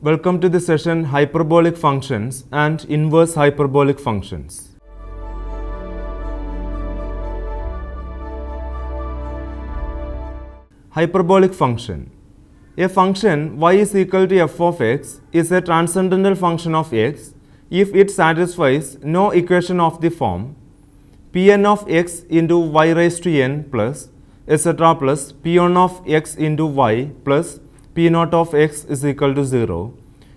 Welcome to the session Hyperbolic Functions and Inverse Hyperbolic Functions. Hyperbolic function. A function y is equal to f of x is a transcendental function of x if it satisfies no equation of the form Pn of x into y raised to n plus etc. plus P1 of x into y plus P0 of x is equal to 0,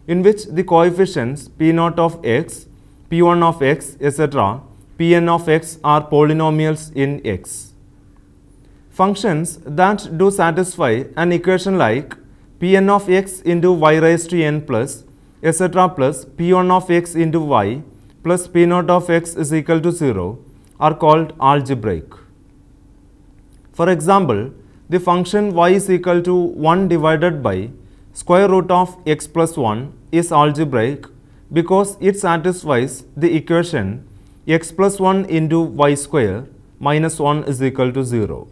in which the coefficients P0 of x, P1 of x, etc., Pn of x are polynomials in x. Functions that do satisfy an equation like Pn of x into y raised to n plus etc. plus P1 of x into y plus P0 of x is equal to 0 are called algebraic. For example, the function y is equal to 1 divided by square root of x plus 1 is algebraic because it satisfies the equation x plus 1 into y square minus 1 is equal to 0.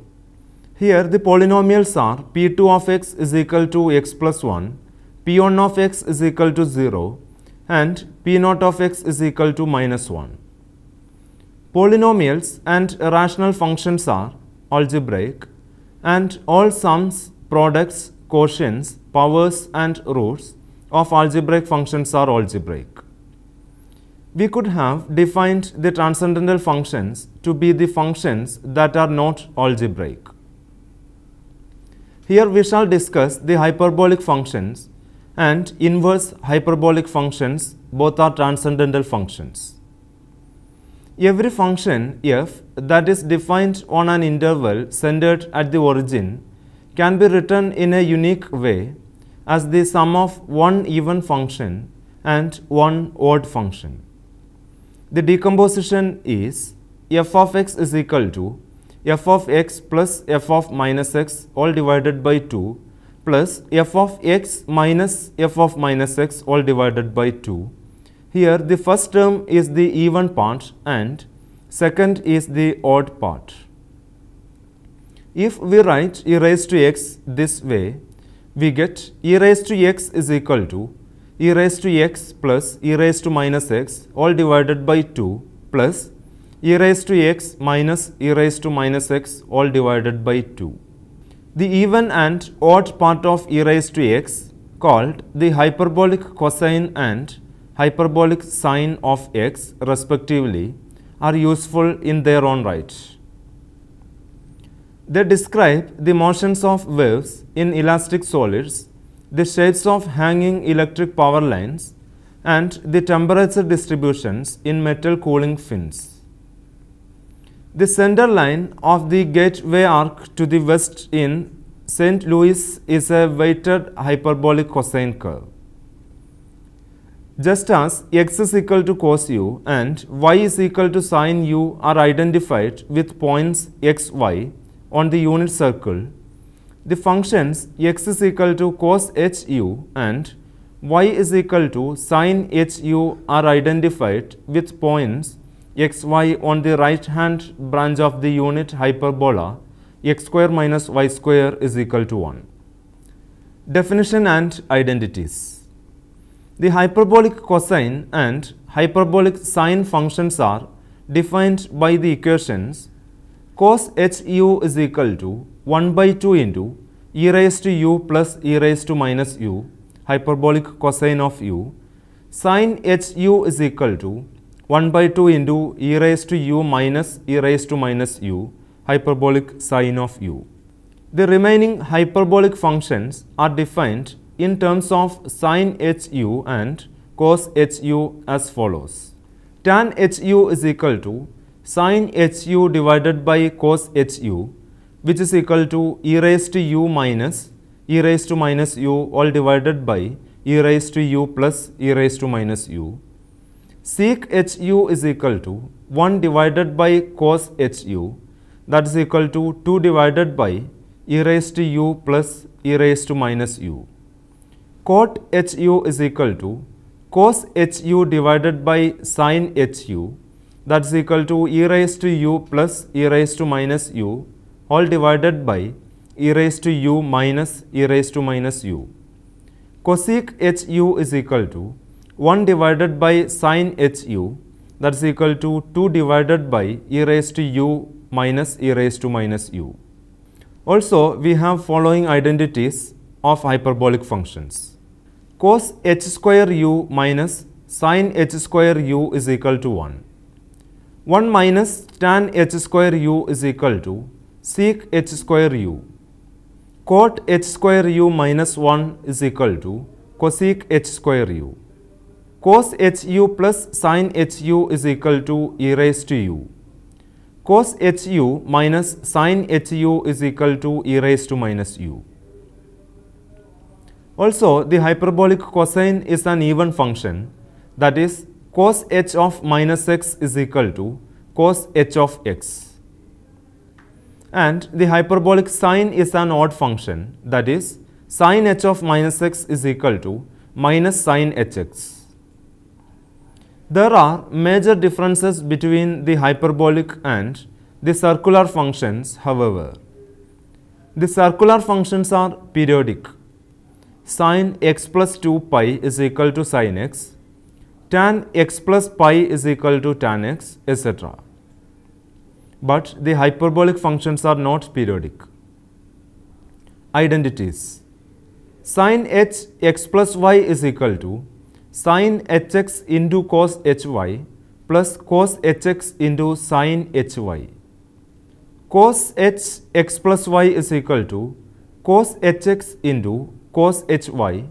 Here the polynomials are P2 of x is equal to x plus 1, P1 of x is equal to 0 and P0 of x is equal to minus 1. Polynomials and rational functions are algebraic, and all sums, products, quotients, powers and roots of algebraic functions are algebraic. We could have defined the transcendental functions to be the functions that are not algebraic. Here we shall discuss the hyperbolic functions and inverse hyperbolic functions. Both are transcendental functions. Every function f that is defined on an interval centered at the origin can be written in a unique way as the sum of one even function and one odd function. The decomposition is f of x is equal to f of x plus f of minus x all divided by 2 plus f of x minus f of minus x all divided by 2. Here the first term is the even part and second is the odd part. If we write e raised to x this way, we get e raised to x is equal to e raised to x plus e raised to minus x all divided by 2 plus e raised to x minus e raised to minus x all divided by 2. The even and odd part of e raised to x, called the hyperbolic cosine and hyperbolic sine of x respectively, are useful in their own right. They describe the motions of waves in elastic solids, the shapes of hanging electric power lines, and the temperature distributions in metal cooling fins. The center line of the gateway arc to the west in St. Louis is a weighted hyperbolic cosine curve. Just as x is equal to cos u and y is equal to sin u are identified with points x, y on the unit circle, the functions x is equal to cos h u and y is equal to sin h u are identified with points x, y on the right hand branch of the unit hyperbola x square minus y square is equal to 1. Definition and identities. The hyperbolic cosine and hyperbolic sine functions are defined by the equations cos h u is equal to 1 by 2 into e raised to u plus e raised to minus u, hyperbolic cosine of u, sin h u is equal to 1 by 2 into e raised to u minus e raised to minus u, hyperbolic sine of u. The remaining hyperbolic functions are defined in terms of sin h u and cos h u as follows. Tan h u is equal to sin h u divided by cos h u, which is equal to e raised to u minus e raised to minus u all divided by e raised to u plus e raised to minus u. Sec h u is equal to 1 divided by cos h u, that is equal to 2 divided by e raised to u plus e raised to minus u. Cot h u is equal to cos h u divided by sin h u, that is equal to e raised to u plus e raised to minus u all divided by e raised to u minus e raised to minus u. cosec hu is equal to 1 divided by sin hu, that is equal to 2 divided by e raised to u minus e raised to minus u. Also, we have following identities of hyperbolic functions. Cos h square u minus sin h square u is equal to 1. 1 minus tan h square u is equal to sec h square u. Cot h square u minus 1 is equal to cosec h square u. Cos hu plus sin hu is equal to e raised to u. Cos hu minus sin hu is equal to e raised to minus u. Also, the hyperbolic cosine is an even function, that is, cos h of minus x is equal to cos h of x. And the hyperbolic sine is an odd function, that is, sin h of minus x is equal to minus sin hx. There are major differences between the hyperbolic and the circular functions, however. The circular functions are periodic. Sin x plus 2 pi is equal to sin x, tan x plus pi is equal to tan x, etc. But the hyperbolic functions are not periodic. Identities. Sin h x plus y is equal to sin hx into cos hy plus cos hx into sin hy. Cos h x plus y is equal to cos hx into cos hy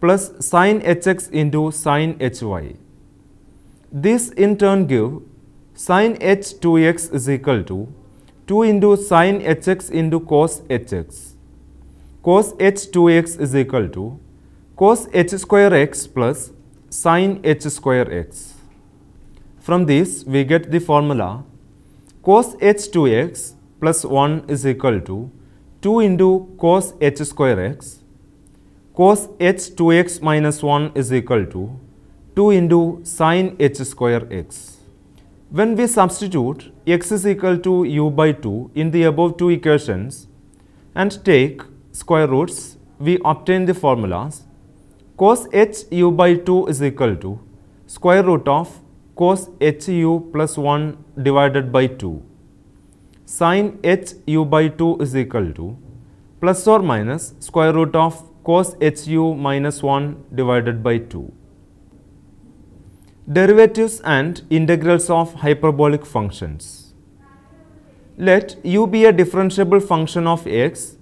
plus sin hx into sin hy. This in turn give sin h 2x is equal to 2 into sin hx into cos hx. Cos h 2x is equal to cos h square x plus sin h square x. From this we get the formula cos h 2x plus 1 is equal to 2 into cos h square x. Cos h 2x minus 1 is equal to 2 into sin h square x. When we substitute x is equal to u by 2 in the above two equations and take square roots, we obtain the formulas cos h u by 2 is equal to square root of cos h u plus 1 divided by 2. Sin h u by 2 is equal to plus or minus square root of cos h u minus 1 divided by 2. Derivatives and integrals of hyperbolic functions. Let u be a differentiable function of x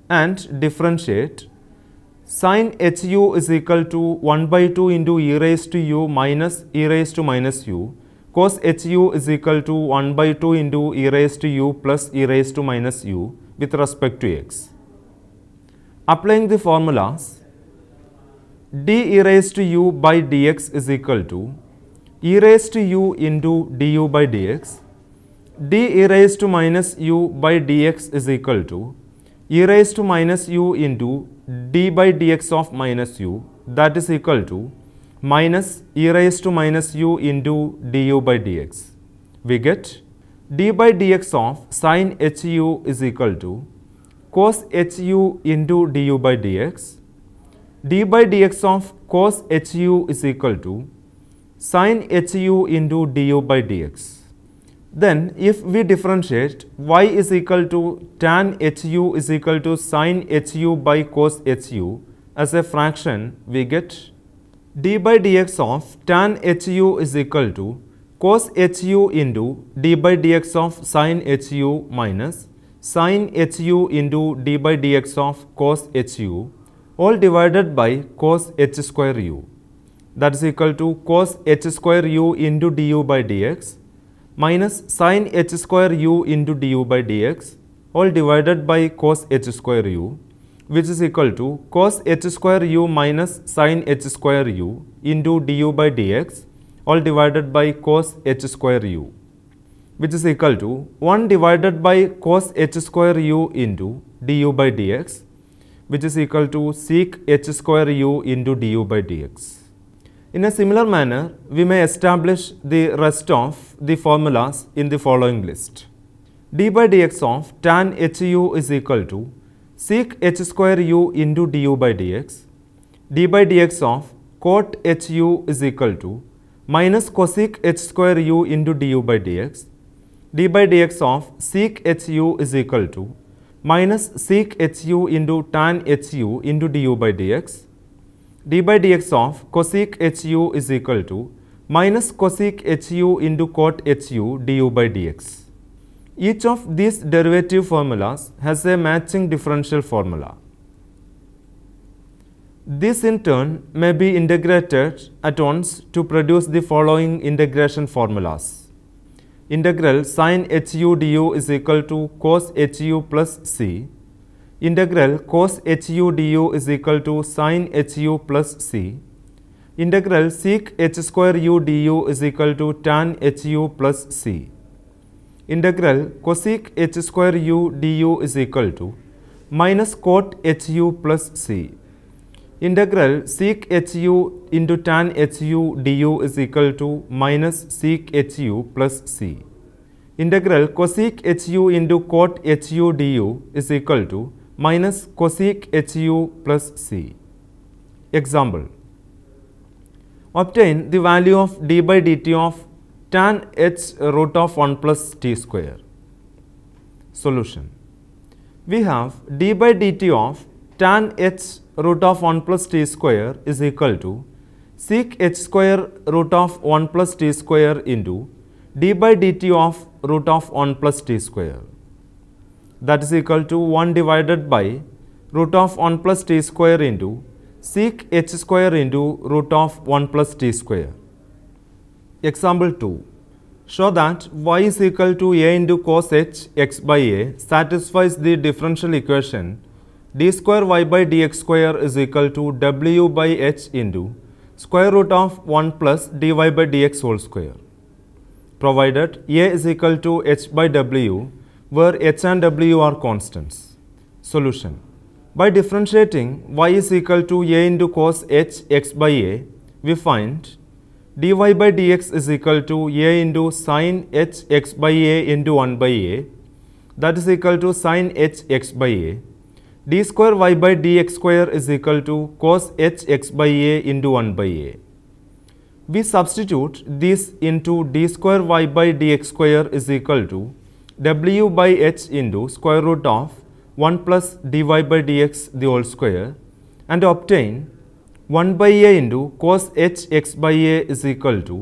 and differentiate sin hu is equal to 1 by 2 into e raised to u minus e raised to minus u. Cos hu is equal to 1 by 2 into e raised to u plus e raised to minus u with respect to x. Applying the formulas, d e raised to u by dx is equal to e raised to u into du by dx. d e raised to minus u by dx is equal to e raised to minus u into d by dx of minus u, that is equal to minus e raised to minus u into du by dx. We get d by dx of sin hu is equal to cos hu into du by dx. d by dx of cos hu is equal to sin hu into du by dx. Then if we differentiate y is equal to tan hu is equal to sin hu by cos hu as a fraction, we get d by dx of tan hu is equal to cos hu into d by dx of sin hu minus sin hu into d by dx of cos hu all divided by cos h square u, that is equal to cos h square u into du by dx minus sin h square u into du by dx all divided by cos h square u, which is equal to cos h square u minus sin h square u into du by dx all divided by cos h square u, which is equal to 1 divided by cos h square u into du by dx, which is equal to sec h square u into du by dx. In a similar manner, we may establish the rest of the formulas in the following list. d by dx of tan hu is equal to sec h square u into du by dx. d by dx of cot hu is equal to minus cosec h square u into du by dx. d by dx of sec hu is equal to minus sec hu into tan hu into du by dx. d by dx of cosec hu is equal to minus cosec hu into cot hu du by dx. Each of these derivative formulas has a matching differential formula. This in turn may be integrated at once to produce the following integration formulas. Integral sin hu du is equal to cos hu plus c. Integral cos hu du is equal to sin hu plus c. Integral sec h square u du is equal to tan hu plus c. Integral cosec h square u du is equal to minus cot hu plus c. Integral sec hu into tan hu du is equal to minus sec hu plus c. Integral cosec hu into cot hu du is equal to minus cosec hu plus c. Example. Obtain the value of d by dt of tan h root of 1 plus t square. Solution. We have d by dt of tan h root of 1 plus t square is equal to sec h square root of 1 plus t square into d by dt of root of 1 plus t square. That is equal to 1 divided by root of 1 plus t square into sec h square into root of 1 plus t square. Example 2. Show that y is equal to a into cos h x by a satisfies the differential equation d square y by dx square is equal to w by h into square root of 1 plus dy by dx whole square, provided a is equal to h by w, where h and w are constants. Solution. By differentiating y is equal to a into cos h x by a, we find dy by dx is equal to a into sin h x by a into 1 by a, that is equal to sin h x by a. d square y by dx square is equal to cos h x by a into 1 by a. We substitute this into d square y by dx square is equal to w by h into square root of 1 plus dy by dx the whole square, and obtain 1 by a into cos h x by a is equal to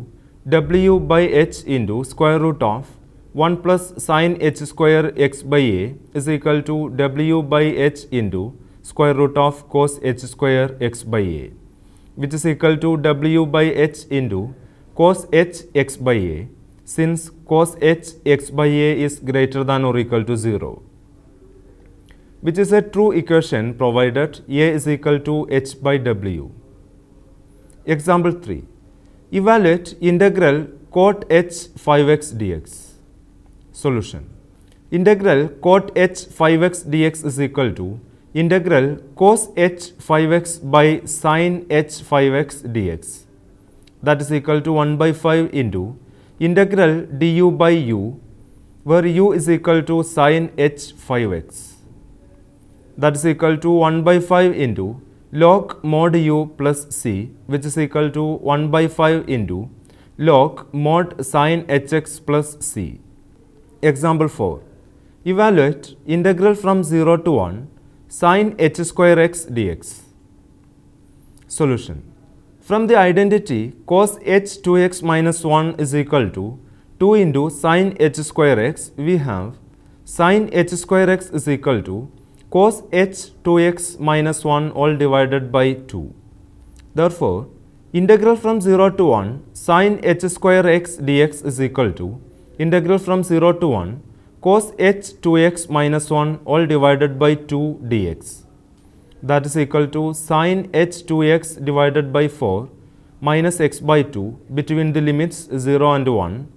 w by h into square root of 1 plus sin h square x by a is equal to w by h into square root of cos h square x by a, which is equal to w by h into cos h x by a, since cos h x by a is greater than or equal to 0, which is a true equation provided a is equal to h by w. Example 3. Evaluate integral cot h 5x dx. Solution. Integral cot h 5x dx is equal to integral cos h 5x by sin h 5x dx, that is equal to 1 by 5 into integral du by u, where u is equal to sin h 5x, that is equal to 1 by 5 into log mod u plus c, which is equal to 1 by 5 into log mod sin hx plus c. Example 4. Evaluate integral from 0 to 1 sin h square x dx. Solution. From the identity cos h 2x minus 1 is equal to 2 into sin h square x, we have sin h square x is equal to cos h 2x minus 1 all divided by 2. Therefore, integral from 0 to 1 sin h square x dx is equal to integral from 0 to 1 cos h 2x minus 1 all divided by 2 dx, that is equal to sin h 2x divided by 4 minus x by 2 between the limits 0 and 1,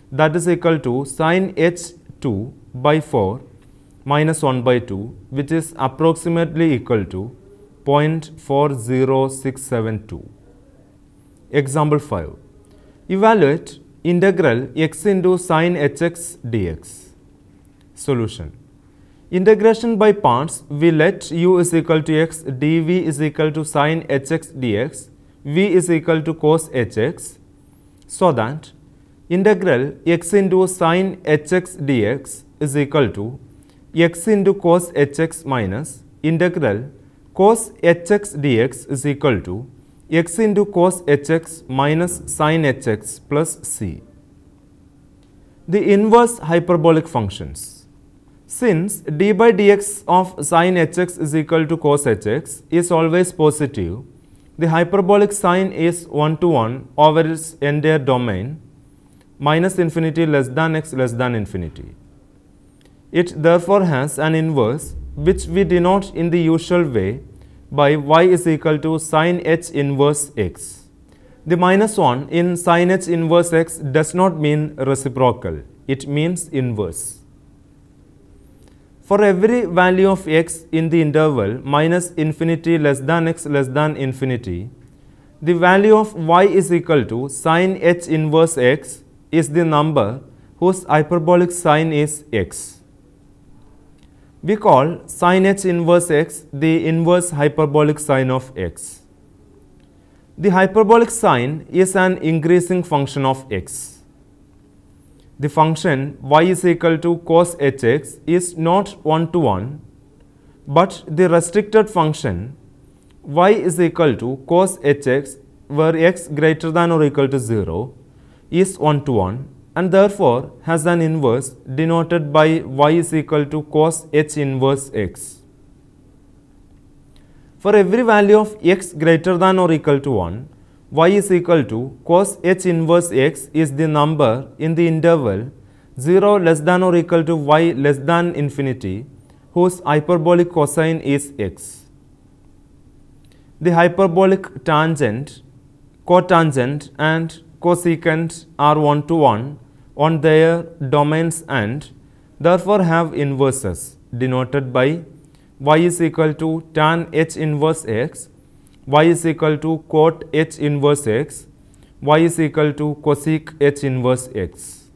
that is equal to sin h 2 by 4 minus 1 by 2, which is approximately equal to 0.40672. Example 5. Evaluate integral x into sin hx dx. Solution. Integration by parts, we let u is equal to x, dv is equal to sin hx dx, v is equal to cos hx, so that integral x into sin hx dx is equal to x into cos hx minus integral cos hx dx is equal to x into cos hx minus sin hx plus c. The inverse hyperbolic functions. Since d by dx of sin hx is equal to cos hx is always positive, the hyperbolic sign is 1 to 1 over its entire domain minus infinity less than x less than infinity. It therefore has an inverse which we denote in the usual way by y is equal to sin h inverse x. The minus 1 in sin h inverse x does not mean reciprocal, it means inverse. For every value of x in the interval minus infinity less than x less than infinity, the value of y is equal to sin h inverse x is the number whose hyperbolic sign is x. We call sin h inverse x the inverse hyperbolic sign of x. The hyperbolic sign is an increasing function of x. The function y is equal to cos hx is not 1 to 1, but the restricted function y is equal to cos hx where x greater than or equal to 0 is 1 to 1 and therefore has an inverse denoted by y is equal to cos h inverse x. For every value of x greater than or equal to 1, y is equal to cos h inverse x is the number in the interval 0 less than or equal to y less than infinity whose hyperbolic cosine is x. The hyperbolic tangent, cotangent and cosecant are 1 to 1 on their domains and therefore have inverses denoted by y is equal to tan h inverse x, y is equal to cot h inverse x, y is equal to cosec h inverse x.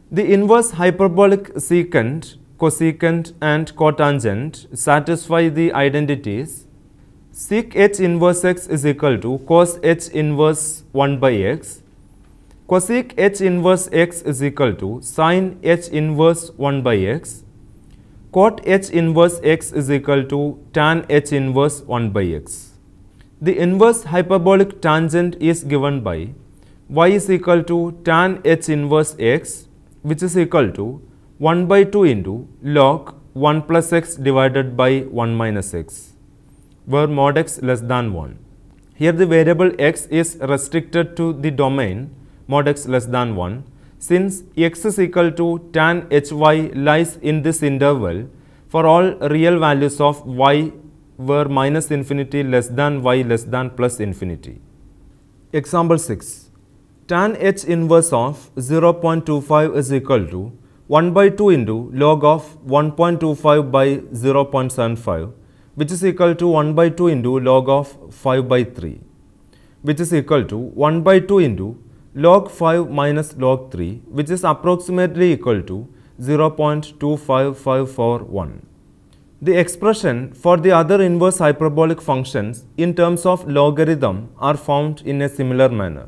The inverse hyperbolic secant, cosecant and cotangent satisfy the identities sec h inverse x is equal to cos h inverse 1 by x, cosec h inverse x is equal to sin h inverse 1 by x, cot h inverse x is equal to tan h inverse 1 by x. The inverse hyperbolic tangent is given by y is equal to tan h inverse x, which is equal to 1 by 2 into log 1 plus x divided by 1 minus x, where mod x less than 1. Here the variable x is restricted to the domain mod x less than 1, since x is equal to tan hy lies in this interval for all real values of y where minus infinity less than y less than plus infinity. Example 6. Tan h inverse of 0.25 is equal to 1 by 2 into log of 1.25 by 0.75, which is equal to 1 by 2 into log of 5 by 3, which is equal to 1 by 2 into log 5 minus log 3, which is approximately equal to 0.25541. The expression for the other inverse hyperbolic functions in terms of logarithm are found in a similar manner.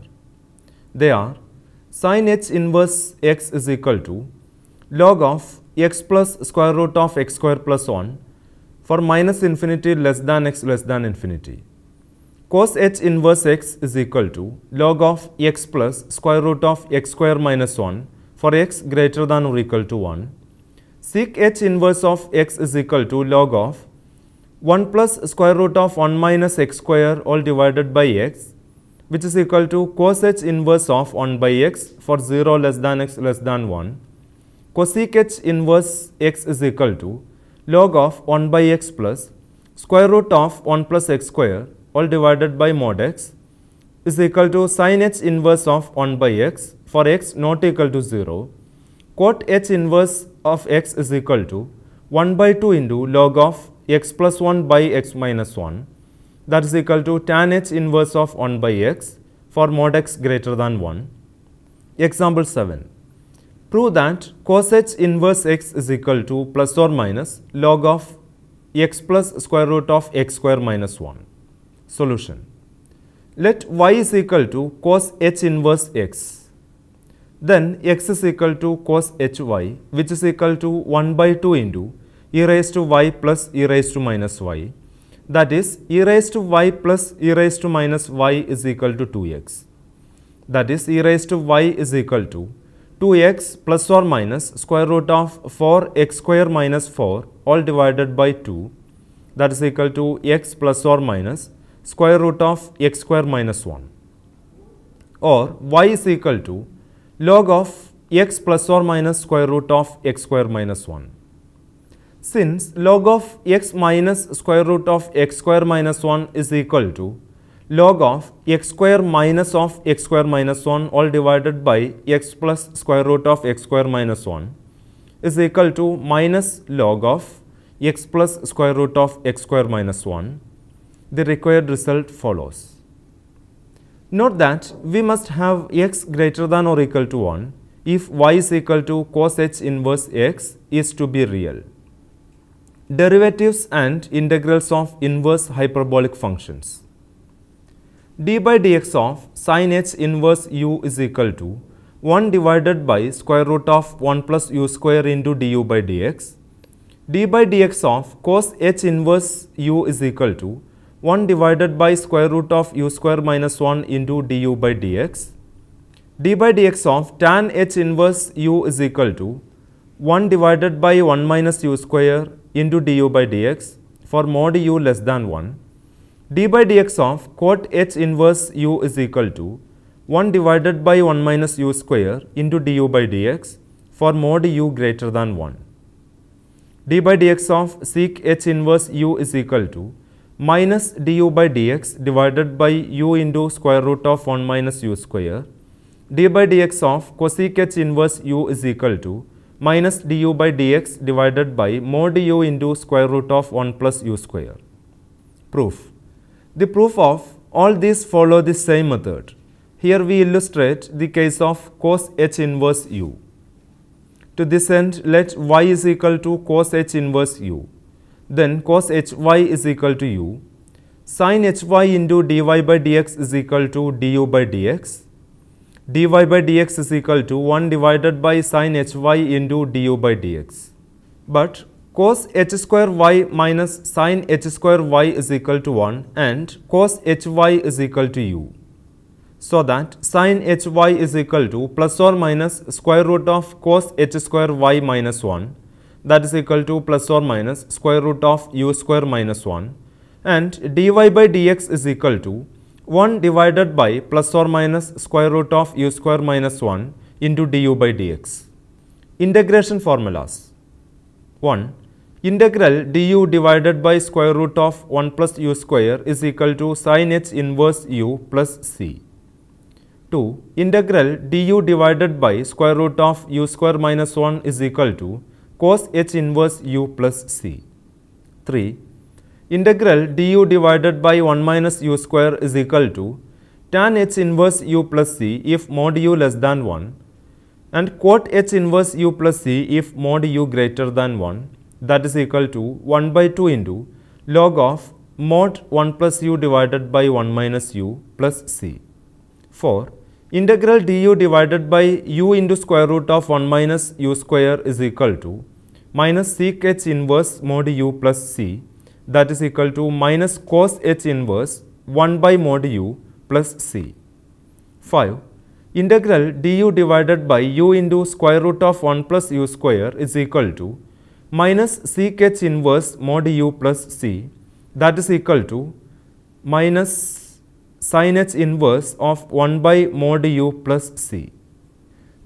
They are sin h inverse x is equal to log of x plus square root of x square plus 1 for minus infinity less than x less than infinity. Cos h inverse x is equal to log of x plus square root of x square minus 1 for x greater than or equal to 1. Sec h inverse of x is equal to log of 1 plus square root of 1 minus x square all divided by x, which is equal to cos h inverse of 1 by x for 0 less than x less than 1. Cosec h inverse x is equal to log of 1 by x plus square root of 1 plus x square all divided by mod x is equal to sin h inverse of 1 by x for x not equal to 0. Cot h inverse of x is equal to 1 by 2 into log of x plus 1 by x minus 1, that is equal to tan h inverse of 1 by x for mod x greater than 1. Example 7. Prove that cos h inverse x is equal to plus or minus log of x plus square root of x square minus 1. Solution. Let y is equal to cos h inverse x. Then x is equal to cos hy, which is equal to 1 by 2 into e raised to y plus e raised to minus y. That is, e raised to y plus e raised to minus y is equal to 2x. That is, e raised to y is equal to 2x plus or minus square root of 4x square minus 4 all divided by 2. That is equal to x plus or minus square root of x square minus 1. Or y is equal to log of x plus or minus square root of x square minus 1. Since log of x minus square root of x square minus 1 is equal to log of x square minus of x square minus 1 all divided by x plus square root of x square minus 1 is equal to minus log of x plus square root of x square minus 1, the required result follows. Note that we must have x greater than or equal to 1 if y is equal to cos h inverse x is to be real. Derivatives and integrals of inverse hyperbolic functions. D by dx of sin h inverse u is equal to 1 divided by square root of 1 plus u square into du by dx. D by dx of cos h inverse u is equal to 1 divided by square root of u square minus 1 into du by dx. D by dx of tan h inverse u is equal to 1 divided by 1 minus u square into du by dx for mod u less than 1. D by dx of cot h inverse u is equal to 1 divided by 1 minus u square into du by dx for mod u greater than 1. D by dx of sec h inverse u is equal to minus du by dx divided by u into square root of 1 minus u square. D by dx of cosec h inverse u is equal to minus du by dx divided by mod u into square root of 1 plus u square. Proof. The proof of all these follow the same method. Here we illustrate the case of cos h inverse u. To this end, let y is equal to cos h inverse u. Then cos hy is equal to u. Sin hy into dy by dx is equal to du by dx. Dy by dx is equal to 1 divided by sin hy into du by dx. But cos h square y minus sin h square y is equal to 1 and cos hy is equal to u. So that sin hy is equal to plus or minus square root of cos h square y minus 1, that is equal to plus or minus square root of u square minus 1, and dy by dx is equal to 1 divided by plus or minus square root of u square minus 1 into du by dx. Integration formulas. 1. Integral du divided by square root of 1 plus u square is equal to sin h inverse u plus c. 2. Integral du divided by square root of u square minus 1 is equal to cos h inverse u plus c. 3. Integral du divided by 1 minus u square is equal to tan h inverse u plus c if mod u less than 1 and cot h inverse u plus c if mod u greater than 1, that is equal to 1 by 2 into log of mod 1 plus u divided by 1 minus u plus c. 4. Integral du divided by u into square root of 1 minus u square is equal to minus sec h inverse mod u plus c, that is equal to minus cos h inverse 1 by mod u plus c. 5. Integral du divided by u into square root of 1 plus u square is equal to minus sec h inverse mod u plus c, that is equal to minus sin h inverse of 1 by mod u plus c.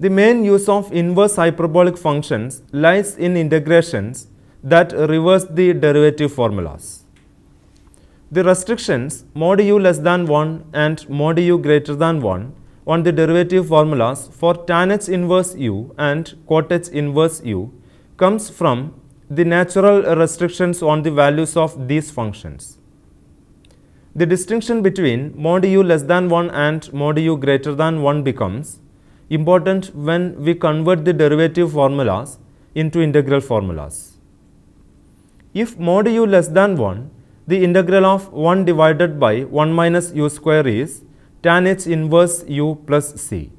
The main use of inverse hyperbolic functions lies in integrations that reverse the derivative formulas. The restrictions mod u less than 1 and mod u greater than 1 on the derivative formulas for tan h inverse u and cot h inverse u comes from the natural restrictions on the values of these functions. The distinction between mod u less than 1 and mod u greater than 1 becomes important when we convert the derivative formulas into integral formulas. If mod u less than 1, the integral of 1 divided by 1 minus u square is tan h inverse u plus c.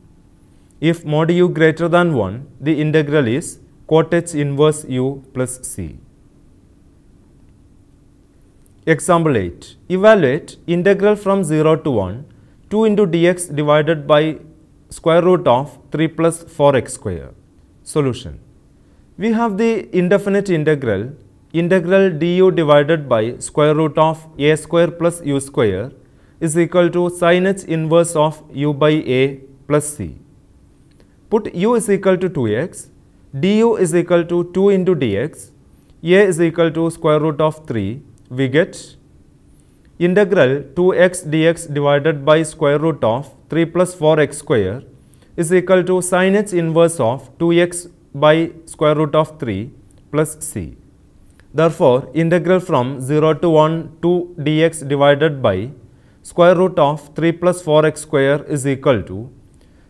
If mod u greater than 1, the integral is cot h inverse u plus c. Example 8. Evaluate integral from 0 to 1, 2 into dx divided by square root of 3 plus 4x square. Solution. We have the indefinite integral du divided by square root of a square plus u square is equal to sin h inverse of u by a plus c. Put u is equal to 2x, du is equal to 2 into dx, a is equal to square root of 3. We get integral 2x dx divided by square root of 3 plus 4x square is equal to sin h inverse of 2x by square root of 3 plus c. Therefore, integral from 0 to 1 2 dx divided by square root of 3 plus 4x square is equal to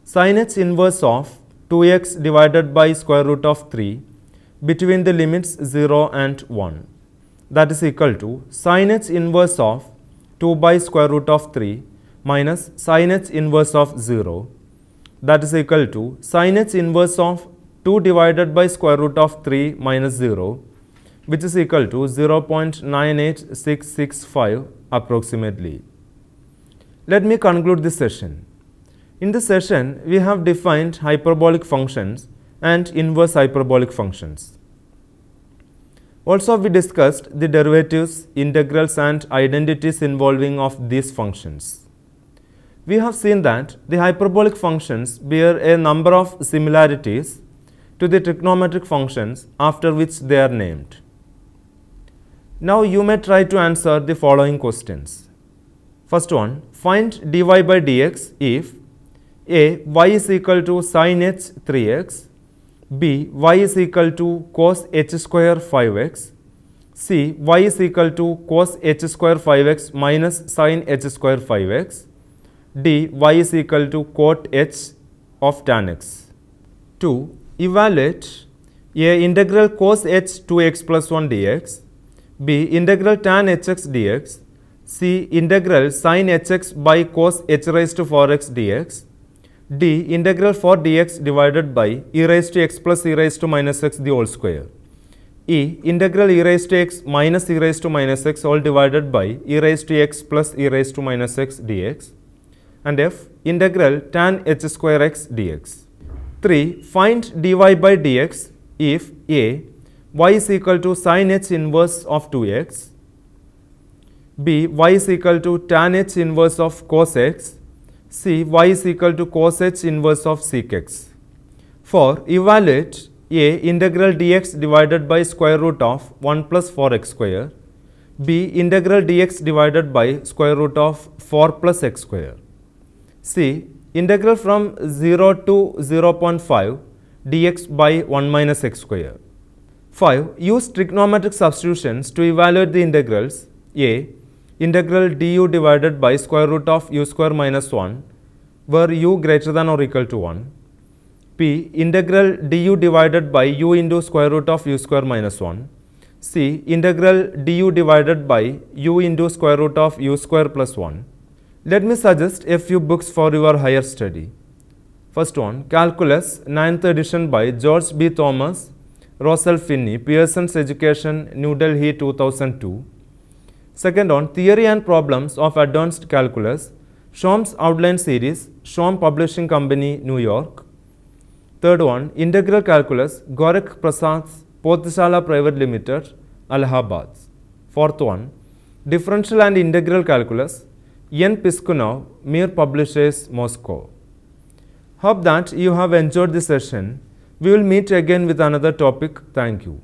sin h inverse of 2x divided by square root of 3 between the limits 0 and 1. That is equal to sin h inverse of 2 by square root of 3 minus sin h inverse of 0. That is equal to sin h inverse of 2 divided by square root of 3 minus 0, which is equal to 0.98665 approximately. Let me conclude this session. In this session, we have defined hyperbolic functions and inverse hyperbolic functions. Also, we discussed the derivatives, integrals and identities involving of these functions. We have seen that the hyperbolic functions bear a number of similarities to the trigonometric functions after which they are named. Now, you may try to answer the following questions. First one, find dy by dx if a. y is equal to sin h 3x, b. y is equal to cos h square 5x, c. y is equal to cos h square 5x minus sin h square 5x, d. y is equal to cot h of tan x. 2. Evaluate a. integral cos h 2x plus 1 dx, b. integral tan hx dx, c. integral sin hx by cos h raised to 4x dx, d. integral 4 dx divided by e raised to x plus e raised to minus x the whole square, e. integral e raised to x minus e raised to minus x all divided by e raised to x plus e raised to minus x dx, and f. integral tan h square x dx. 3. Find dy by dx if a. y is equal to sin h inverse of 2x, b. y is equal to tan h inverse of cos x, c. y is equal to cos h inverse of sec x. 4. Evaluate a. integral dx divided by square root of 1 plus 4x square, b. integral dx divided by square root of 4 plus x square, c. integral from 0 to 0.5 dx by 1 minus x square. 5. Use trigonometric substitutions to evaluate the integrals a. integral du divided by square root of u square minus 1 where u greater than or equal to 1, b. integral du divided by u into square root of u square minus 1, c. integral du divided by u into square root of u square plus 1. Let me suggest a few books for your higher study. First one, Calculus, 9th edition by George B. Thomas, Russell Finney, Pearson's Education, New Delhi, 2002. Second one, Theory and Problems of Advanced Calculus, Shom's Outline Series, Shom Publishing Company, New York. Third one, Integral Calculus, Gorak Prasad's Pothshala Private Limited, Allahabad. Fourth one, Differential and Integral Calculus, N. Piskunov, Mir Publishers, Moscow. Hope that you have enjoyed this session. We will meet again with another topic. Thank you.